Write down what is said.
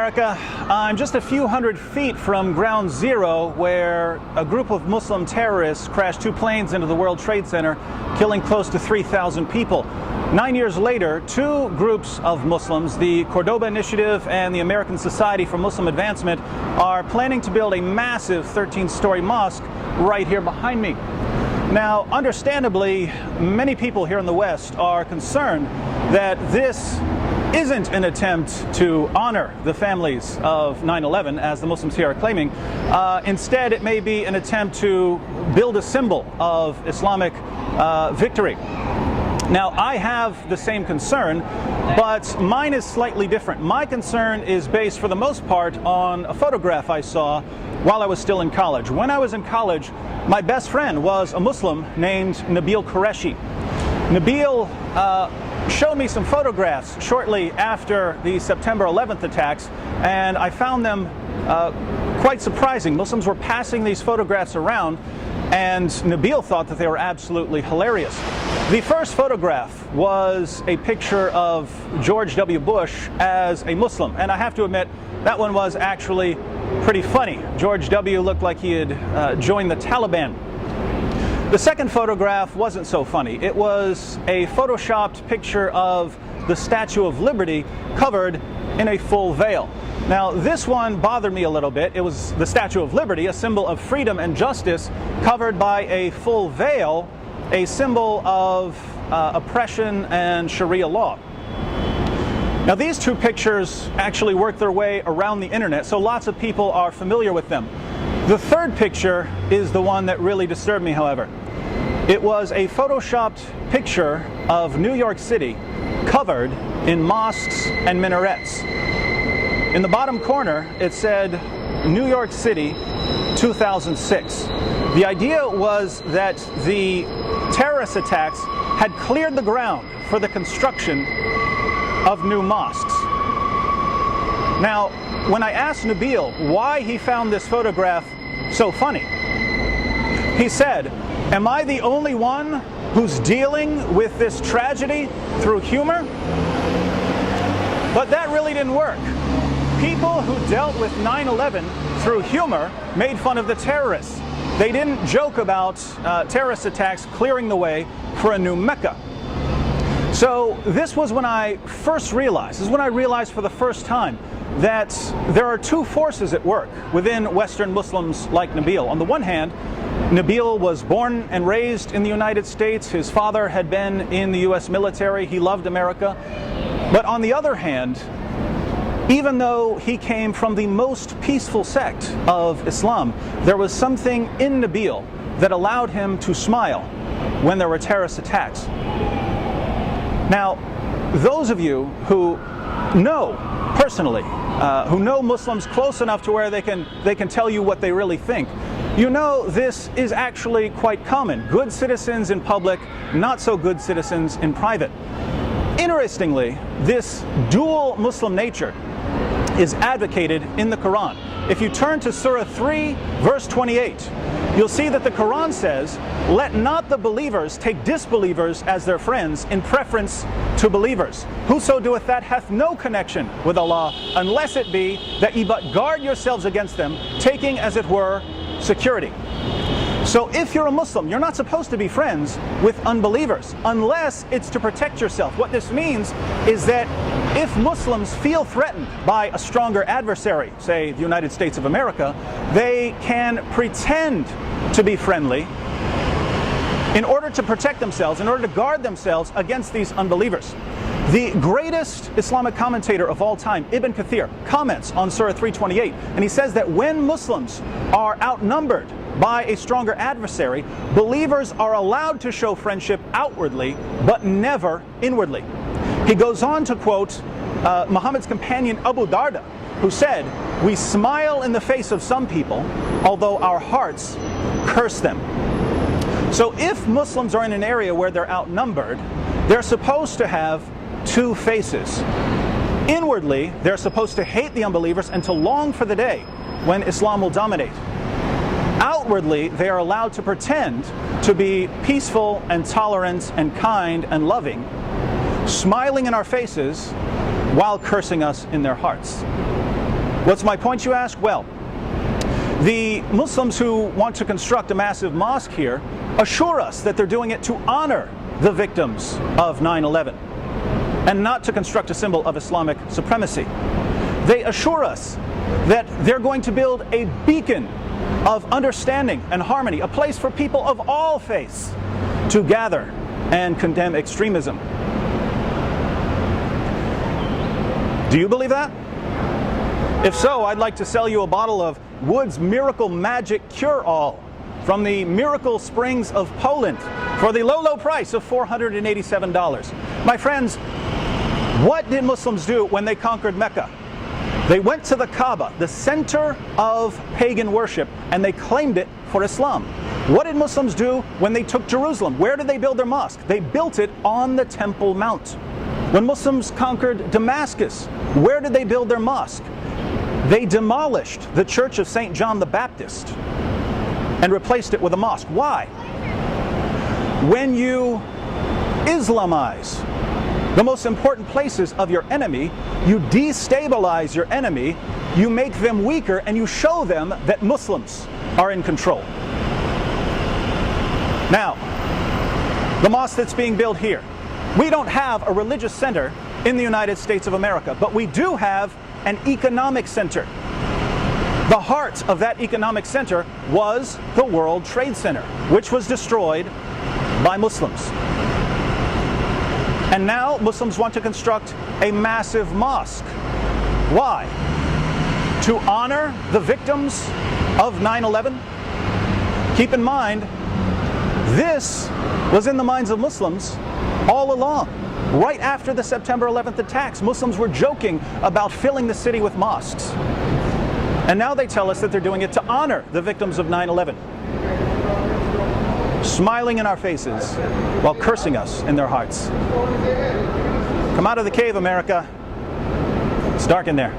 America. I'm just a few hundred feet from ground zero, where a group of Muslim terrorists crashed two planes into the World Trade Center, killing close to 3,000 people. 9 years later, two groups of Muslims, the Cordoba Initiative and the American Society for Muslim Advancement, are planning to build a massive 13-story mosque right here behind me. Now, understandably, many people here in the West are concerned that this isn't an attempt to honor the families of 9/11, as the Muslims here are claiming. Instead, it may be an attempt to build a symbol of Islamic victory. Now, I have the same concern, but mine is slightly different. My concern is based, for the most part, on a photograph I saw while I was still in college. When I was in college, my best friend was a Muslim named Nabil Qureshi. Nabil showed me some photographs shortly after the September 11th attacks, and I found them quite surprising. Muslims were passing these photographs around, and Nabil thought that they were absolutely hilarious. The first photograph was a picture of George W. Bush as a Muslim, and I have to admit, that one was actually pretty funny. George W. looked like he had joined the Taliban. The second photograph wasn't so funny. It was a photoshopped picture of the Statue of Liberty covered in a full veil. Now, this one bothered me a little bit. It was the Statue of Liberty, a symbol of freedom and justice, covered by a full veil, a symbol of oppression and Sharia law. Now, these two pictures actually worked their way around the internet, so lots of people are familiar with them. The third picture is the one that really disturbed me, however. It was a photoshopped picture of New York City covered in mosques and minarets. In the bottom corner, it said, New York City, 2006. The idea was that the terrorist attacks had cleared the ground for the construction of new mosques. Now, when I asked Nabil why he found this photograph so funny, he said, "Am I the only one who's dealing with this tragedy through humor?" But that really didn't work. People who dealt with 9/11 through humor made fun of the terrorists. They didn't joke about terrorist attacks clearing the way for a new Mecca. So this was when I first realized, for the first time, that there are two forces at work within Western Muslims like Nabil. On the one hand, Nabil was born and raised in the United States. His father had been in the US military. He loved America. But on the other hand, even though he came from the most peaceful sect of Islam, there was something in Nabil that allowed him to smile when there were terrorist attacks. Now, those of you who know personally, who know Muslims close enough to where they can tell you what they really think, you know this is actually quite common. Good citizens in public, not so good citizens in private. Interestingly, this dual Muslim nature is advocated in the Quran. If you turn to Surah 3, verse 28, you'll see that the Quran says, "Let not the believers take disbelievers as their friends in preference to believers. Whoso doeth that hath no connection with Allah, unless it be that ye but guard yourselves against them, taking as it were security." So if you're a Muslim, you're not supposed to be friends with unbelievers unless it's to protect yourself. What this means is that if Muslims feel threatened by a stronger adversary, say the United States of America, they can pretend to be friendly in order to protect themselves, in order to guard themselves against these unbelievers. The greatest Islamic commentator of all time, Ibn Kathir, comments on Surah 328, and he says that when Muslims are outnumbered by a stronger adversary, believers are allowed to show friendship outwardly, but never inwardly. He goes on to quote Muhammad's companion Abu Darda, who said, "We smile in the face of some people, although our hearts curse them." So if Muslims are in an area where they're outnumbered, they're supposed to have two faces. Inwardly, they're supposed to hate the unbelievers and to long for the day when Islam will dominate. Outwardly, they are allowed to pretend to be peaceful and tolerant and kind and loving, smiling in our faces while cursing us in their hearts. What's my point, you ask? Well, the Muslims who want to construct a massive mosque here assure us that they're doing it to honor the victims of 9/11 and not to construct a symbol of Islamic supremacy. They assure us that they're going to build a beacon of understanding and harmony, a place for people of all faiths to gather and condemn extremism. Do you believe that? If so, I'd like to sell you a bottle of Wood's Miracle Magic Cure-All from the Miracle Springs of Poland for the low, low price of $487. My friends, what did Muslims do when they conquered Mecca? They went to the Kaaba, the center of pagan worship, and they claimed it for Islam. What did Muslims do when they took Jerusalem? Where did they build their mosque? They built it on the Temple Mount. When Muslims conquered Damascus, where did they build their mosque? They demolished the Church of St. John the Baptist and replaced it with a mosque. Why? When you Islamize the most important places of your enemy, you destabilize your enemy, you make them weaker, and you show them that Muslims are in control. Now, the mosque that's being built here, we don't have a religious center in the United States of America, but we do have an economic center. The heart of that economic center was the World Trade Center, which was destroyed by Muslims. And now Muslims want to construct a massive mosque. Why? To honor the victims of 9/11? Keep in mind, this was in the minds of Muslims all along. Right after the September 11th attacks, Muslims were joking about filling the city with mosques. And now they tell us that they're doing it to honor the victims of 9/11. Smiling in our faces while cursing us in their hearts. Come out of the cave, America. It's dark in there.